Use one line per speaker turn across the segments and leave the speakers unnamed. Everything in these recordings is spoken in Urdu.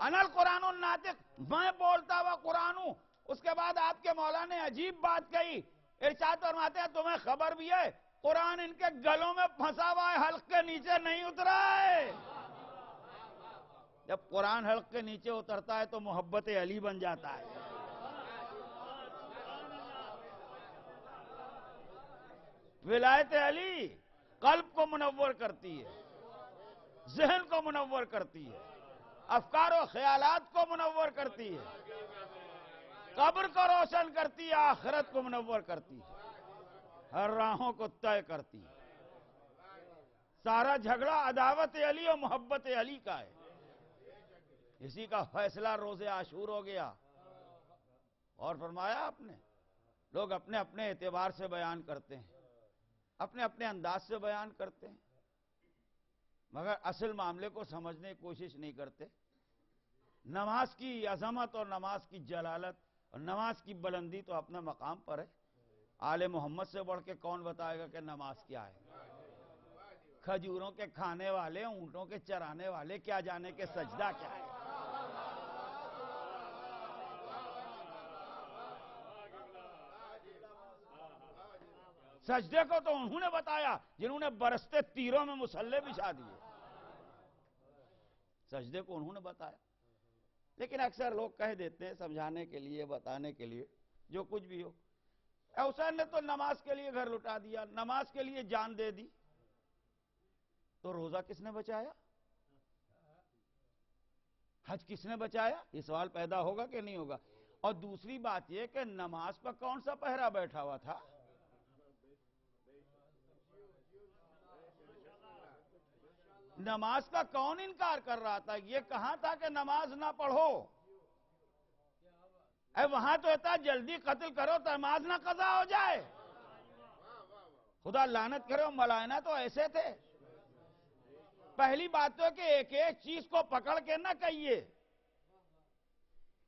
انا القرآن الناطق، میں بولتا ہوا قرآن ہوں۔ اس کے بعد آپ کے مولا نے عجیب بات کہی، ارشاد فرماتے ہیں تمہیں خبر بھی ہے قرآن ان کے گلوں میں پھنسا ہوا ہے، حلق کے نیچے نہیں اترا ہے۔ جب قرآن حلق کے نیچے اترتا ہے تو محبت علی بن جاتا ہے۔ ولایت علی قلب کو منور کرتی ہے، ذہن کو منور کرتی ہے، افکار و خیالات کو منور کرتی ہے، قبر کو روشن کرتی ہے، آخرت کو منور کرتی ہے، ہر راہوں کو طے کرتی ہے۔ سارا جھگڑا عداوت علی اور محبت علی کا ہے۔ اسی کا فیصلہ روز عاشور ہو گیا۔ اور فرمایا آپ نے لوگ اپنے اپنے اعتبار سے بیان کرتے ہیں، اپنے اپنے انداز سے بیان کرتے ہیں، مگر اصل معاملے کو سمجھنے کی کوشش نہیں کرتے۔ نماز کی عظمت اور نماز کی جلالت اور نماز کی بلندی تو اپنے مقام پر ہے۔ آل محمد سے بڑھ کے کون بتائے گا کہ نماز کیا ہے؟ کھجوروں کے کھانے والے، اونٹوں کے چرانے والے کیا جانے کہ سجدہ کیا ہے۔ سجدے کو تو انہوں نے بتایا جنہوں نے برستے تیروں میں مسلح بچھا دیے، سجدے کو انہوں نے بتایا۔ لیکن اکثر لوگ کہہ دیتے ہیں سمجھانے کے لیے، بتانے کے لیے، جو کچھ بھی ہو، حسین نے تو نماز کے لیے گھر لٹا دیا، نماز کے لیے جان دے دی، تو روزہ کس نے بچایا؟ حج کس نے بچایا؟ یہ سوال پیدا ہوگا کہ نہیں ہوگا؟ اور دوسری بات یہ کہ نماز پر کون سا پہرا بیٹھا ہوا تھا؟ نماز کا کون انکار کر رہا تھا؟ یہ کہاں تھا کہ نماز نہ پڑھو؟ وہاں تو ہوتا جلدی قتل کرو تو نماز نہ قضا ہو جائے۔ خدا لعنت کرے، ملائنہ تو ایسے تھے۔ پہلی بات تو ہے کہ ایک ایک چیز کو پکڑ کے نہ کہیے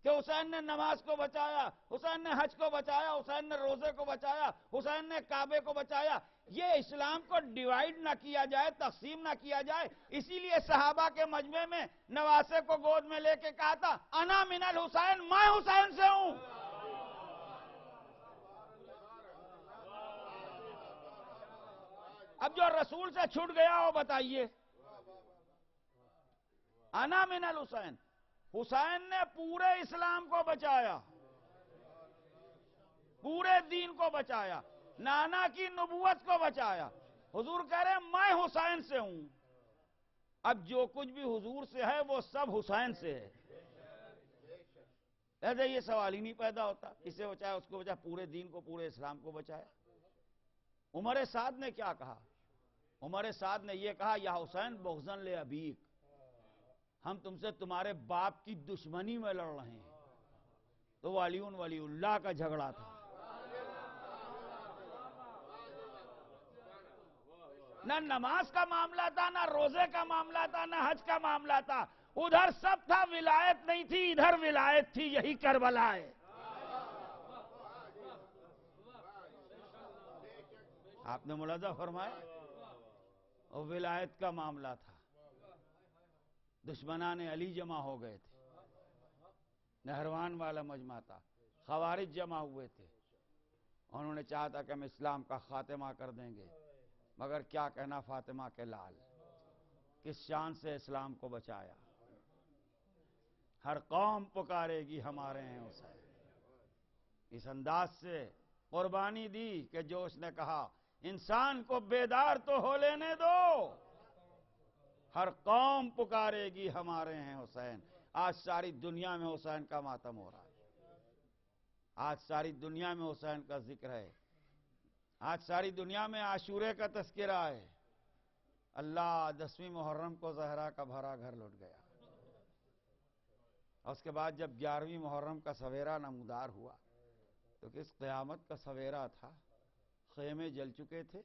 کہ حسین نے نماز کو بچایا، حسین نے حج کو بچایا، حسین نے روزے کو بچایا، حسین نے کعبے کو بچایا۔ یہ اسلام کو ڈیوائیڈ نہ کیا جائے، تقسیم نہ کیا جائے۔ اسی لیے صحابہ کے مجمع میں نواسے کو گود میں لے کے کہا تھا انا من الحسین، میں حسین سے ہوں۔ اب جو رسول سے چھوٹ گیا وہ بتائیے۔ انا من الحسین، حسین نے پورے اسلام کو بچایا، پورے دین کو بچایا، نانا کی نبوت کو بچایا۔ حضور کہہ رہے ہیں میں حسین سے ہوں۔ اب جو کچھ بھی حضور سے ہے وہ سب حسین سے ہے۔ ایسے یہ سوال ہی نہیں پیدا ہوتا، اسے بچایا، اس کو بچایا، پورے دین کو، پورے اسلام کو بچایا۔ عمر سعد نے کیا کہا؟ عمر سعد نے یہ کہا یا حسین بغضاً لابیک، ہم تم سے تمہارے باپ کی دشمنی میں لڑ رہے ہیں۔ تو ولی اللہ کا جھگڑا تھا۔ نہ نماز کا معاملہ تھا، نہ روزے کا معاملہ تھا، نہ حج کا معاملہ تھا۔ ادھر سب تھا، ولایت نہیں تھی، ادھر ولایت تھی، یہی کربلا ہے۔ آپ نے ملاحظہ فرمایا، اور ولایت کا معاملہ تھا، دشمنان علی جمع ہو گئے تھے، نہروان والا مجمع تھا، خوارج جمع ہوئے تھے، انہوں نے چاہا تھا کہ ہم اسلام کا خاتمہ کر دیں گے، مگر کیا کہنا فاطمہ کے لال، کس شان سے اسلام کو بچایا۔ ہر قوم پکارے گی ہمارے ہیں حسین، اس انداز سے قربانی دی کہ جو اس نے کہا انسان کو بیدار تو ہو لینے دو، ہر قوم پکارے گی ہمارے ہیں حسین۔ آج ساری دنیا میں حسین کا ماتم ہو رہا ہے، آج ساری دنیا میں حسین کا ذکر ہے، آج ساری دنیا میں عاشورے کا تذکرہ ہے۔ اللہ 10ویں محرم کو زہرا کا بھرا گھر لوٹ گیا، اور اس کے بعد جب 11ویں محرم کا سویرا نمودار ہوا تو کس قیامت کا سویرا تھا۔ خیمے جل چکے تھے،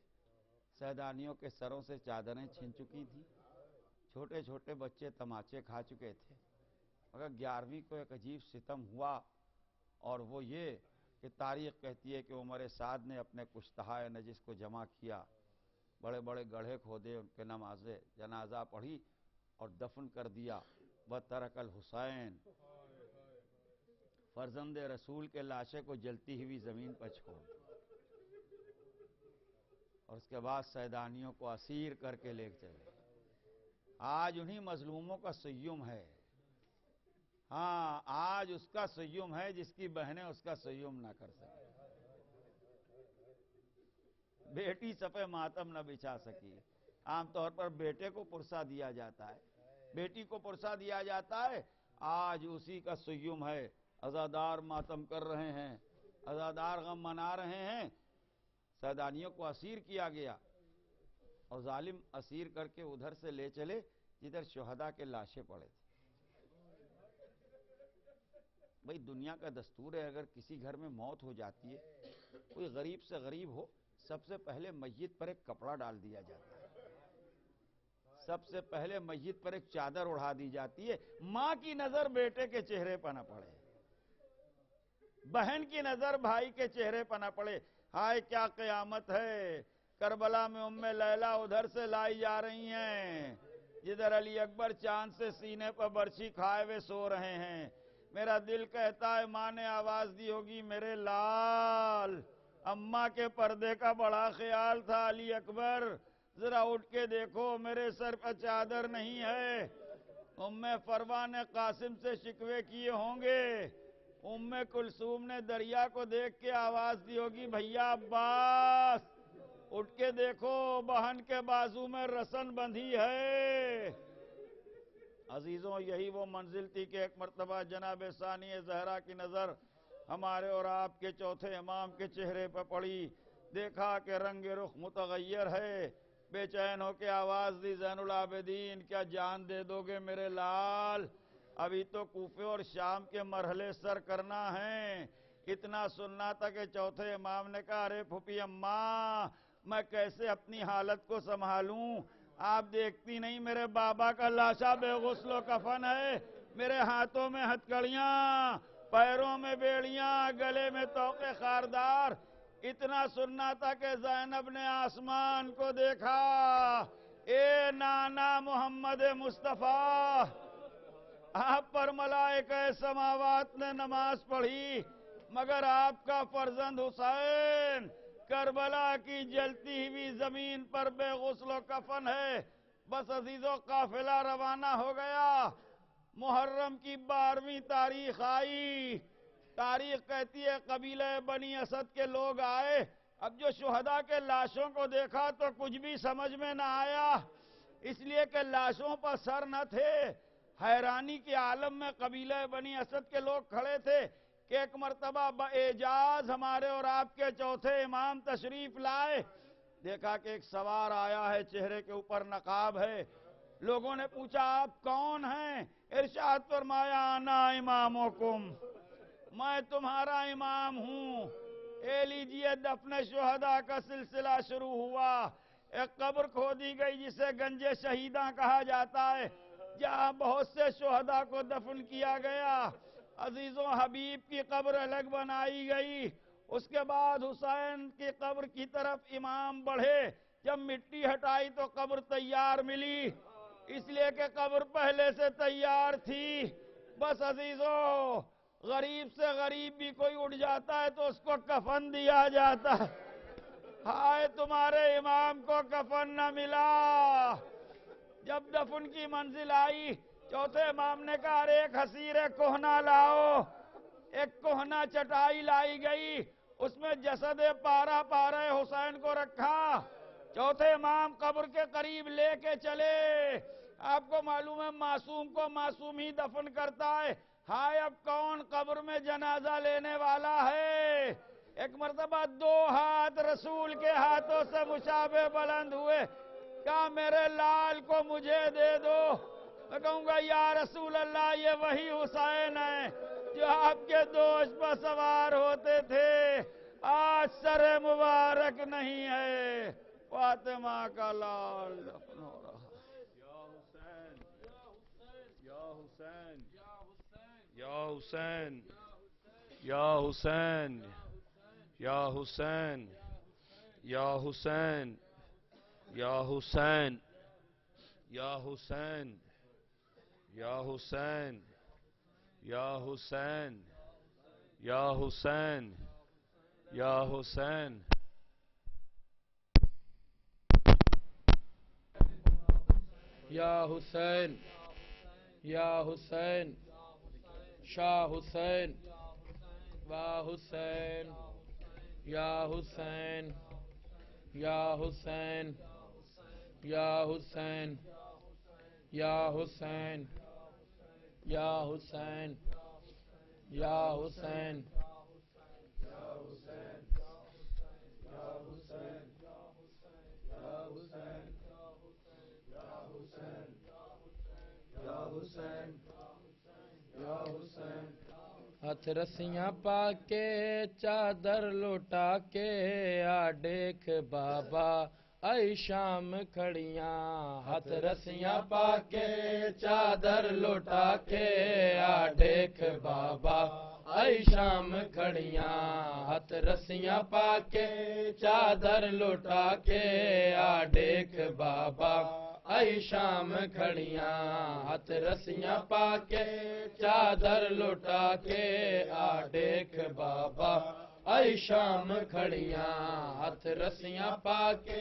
سیدانیوں کے سروں سے چادریں چھن چکی تھیں، چھوٹے چھوٹے بچے تماچے کھا چکے تھے، مگر 11ویں کو ایک عجیب ستم ہوا، اور وہ یہ کہ تاریخ کہتی ہے کہ عمر سعد نے اپنے کشتہائے نجس کو جمع کیا، بڑے بڑے گڑھے کھودے، ان کے نماز جنازہ پڑھی اور دفن کر دیا، وترک الحسین، فرزند رسول کے لاشے کو جلتی ہوئی زمین پر چھوڑ، اور اس کے بعد سیدانیوں کو اسیر کر کے لے چلے۔ آج انہی مظلوموں کا سیوم ہے، ہاں آج اس کا سیوم ہے جس کی بہنیں اس کا سیوم نہ کر سکیں، بیٹی صفے ماتم نہ بچھا سکی۔ عام طور پر بیٹے کو پرسہ دیا جاتا ہے، بیٹی کو پرسہ دیا جاتا ہے، آج اسی کا سیوم ہے۔ عزادار ماتم کر رہے ہیں، عزادار غم منا رہے ہیں، سیدانیوں کو اسیر کیا گیا، اور ظالم اسیر کر کے ادھر سے لے چلے جدھر شہداء کے لاشیں پڑے تھے۔ بھئی دنیا کا دستور ہے، اگر کسی گھر میں موت ہو جاتی ہے، کوئی غریب سے غریب ہو، سب سے پہلے میت پر ایک کپڑا ڈال دیا جاتا ہے، سب سے پہلے میت پر ایک چادر اڑا دی جاتی ہے، ماں کی نظر بیٹے کے چہرے پر نہ پڑے، بہن کی نظر بھائی کے چہرے پر نہ پڑے۔ ہائے کیا قیامت ہے، کربلا میں ام لیلہ ادھر سے لائی جا رہی ہیں جدھر علی اکبر چاند سے سینے پر برچھی کھائے ہوئے سو رہے ہیں۔ میرا دل کہتا ہے ماں نے آواز دی ہوگی میرے لال، اماں کے پردے کا بڑا خیال تھا علی اکبر، ذرا اٹھ کے دیکھو میرے سر پر چادر نہیں ہے۔ ام فروا نے قاسم سے شکوے کیے ہوں گے، ام کلثوم نے دریا کو دیکھ کے آواز دی ہوگی بھیا عباس اٹھ کے دیکھو بہن کے بازو میں رسن بندھی ہے۔ عزیزوں یہی وہ منزل تھی کہ ایک مرتبہ جناب ثانی زہرا کی نظر ہمارے اور آپ کے چوتھے امام کے چہرے پر پڑی، دیکھا کہ رنگ رخ متغیر ہے، بے چین ہو کے آواز دی زین العابدین کیا جان دے دو گے میرے لال؟ ابھی تو کوفے اور شام کے مرحلے سر کرنا ہے۔ اتنا سننا تھا کہ چوتھے امام نے کہا ارے پھوپھی اماں میں کیسے اپنی حالت کو سنبھالوں، آپ دیکھتی نہیں میرے بابا کا لاشا بے غسل و کفن ہے، میرے ہاتھوں میں ہتھکڑیاں، پیروں میں بیڑیاں، گلے میں توقے خاردار۔ اتنا سننا تھا کہ زینب نے آسمان کو دیکھا، اے نانا محمد مصطفیٰ، آپ پر ملائکہ سماوات نے نماز پڑھی، مگر آپ کا فرزند حسین کربلا کی جلتی ہوئی زمین پر بے غسل و کفن ہے۔ بس عزیزو قافلہ روانہ ہو گیا، محرم کی 12ویں تاریخ آئی، تاریخ کہتی ہے قبیلہ بنی اسد کے لوگ آئے، اب جو شہداء کے لاشوں کو دیکھا تو کچھ بھی سمجھ میں نہ آیا، اس لیے کہ لاشوں پر سر نہ تھے۔ حیرانی کے عالم میں قبیلہ بنی اسد کے لوگ کھڑے تھے کہ ایک مرتبہ باعجاز ہمارے اور آپ کے چوتھے امام تشریف لائے، دیکھا کہ ایک سوار آیا ہے، چہرے کے اوپر نقاب ہے، لوگوں نے پوچھا آپ کون ہیں؟ ارشاد فرمایا انا امامکم، میں تمہارا امام ہوں۔ اے لیجئے دفن شہداء کا سلسلہ شروع ہوا، ایک قبر کھودی گئی جسے گنج شہیداں کہا جاتا ہے، جہاں بہت سے شہداء کو دفن کیا گیا۔ عزیزوں حبیب کی قبر الگ بنائی گئی، اس کے بعد حسین کی قبر کی طرف امام بڑھے، جب مٹی ہٹائی تو قبر تیار ملی، اس لیے کہ قبر پہلے سے تیار تھی۔ بس عزیزوں غریب سے غریب بھی کوئی اٹھ جاتا ہے تو اس کو کفن دیا جاتا ہے، ہائے تمہارے امام کو کفن نہ ملا۔ جب دفن کی منزل آئی چوتھے امام نے کہا ایک حصیر کہنہ لاؤ، ایک کہنہ چٹائی لائی گئی، اس میں جسد پارا پارا حسین کو رکھا، چوتھے امام قبر کے قریب لے کے چلے۔ آپ کو معلوم ہے معصوم کو معصوم ہی دفن کرتا ہے، ہائے اب کون قبر میں جنازہ لینے والا ہے؟ ایک مرتبہ 2 ہاتھ رسول کے ہاتھوں سے مشابہ بلند ہوئے، کہا میرے لال کو مجھے دے دو، میں کہوں گا یا رسول اللہ یہ وہی حسین ہے جو آپ کے دوش پر سوار ہوتے تھے، آج سر مبارک نہیں ہے، فاطمہ کا لال دفن ہو رہا ہے۔ یا حسین یا حسین یا حسین یا حسین یا حسین یا حسین یا حسین یا حسین یا حسین یا حسین یا حسین یا حسین
یا حسین یا حسین شاہ حسین واہ حسین یا حسین یا حسین یا حسین یا حسین یا حسین یا حسین ہاتھ رسیاں پا کے چادر لوٹا کے آ دیکھ بابا ائی شام کھڑیاں ہاتھ رسیاں پا کے چادر لوٹا کے آ دیکھ بابا ائی شام کھڑیاں ہاتھ رسیاں پا کے چادر لوٹا کے آ دیکھ بابا ائی شام کھڑیاں ہاتھ رسیاں پا کے چادر لوٹا کے آ دیکھ بابا ائی شام کھڑیاں ہاتھ رسیاں پا کے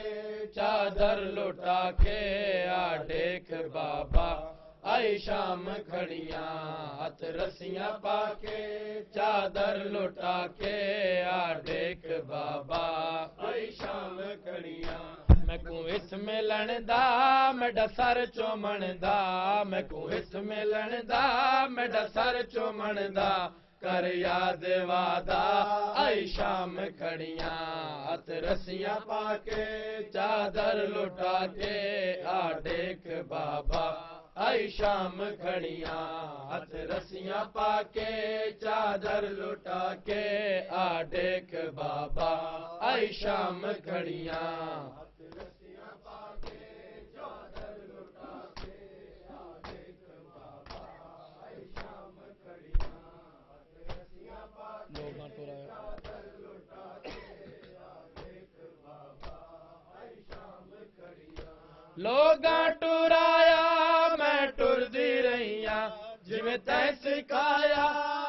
چادر لوٹا کے آ دیکھ بابا ائی شام کھڑیاں ہاتھ رسیاں پا کے چادر لوٹا کے آ دیکھ بابا ائی شام کھڑیاں میں کو اس ملن دا میڈا سر چومن دا میں کو اس ملن دا میڈا سر چومن دا کر یاد وعدہ ائی شام کھڑیاں ہاتھ رسیاں پا کے چادر لوٹا کے آ دیکھ بابا ائی شام کھڑیاں ہاتھ رسیاں پا کے چادر لوٹا کے آ دیکھ بابا ائی شام کھڑیاں لوگاں ٹرایا میں ٹردی رہیاں جویں تیں سکھایا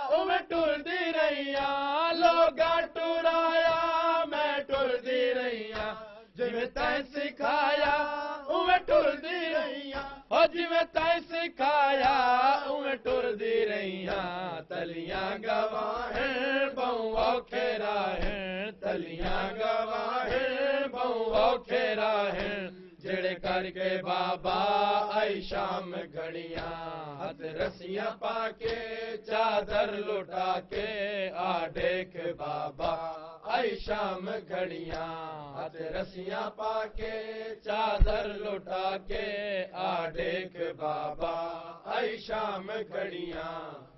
اوویں ٹردی رہیاں لوگاں ٹرایا میں ٹردی رہیاں جویں تیں سکھایا اوویں ٹردی رہیاں او جویں تیں سکھایا اوویں ٹردی رہیاں تلیاں گواہیں بہوں اوکھے راہیں تلیاں گواہیں بہوں اوکھے راہیں جڑے کر کے بابا ائی شام گھڑیاں ہاتھ رسیاں پا کے چادر لوٹا کے آ دیکھ بابا ائی شام گھڑیاں ہاتھ رسیاں پا کے چادر لوٹا کے آ دیکھ بابا ائی شام گھڑیاں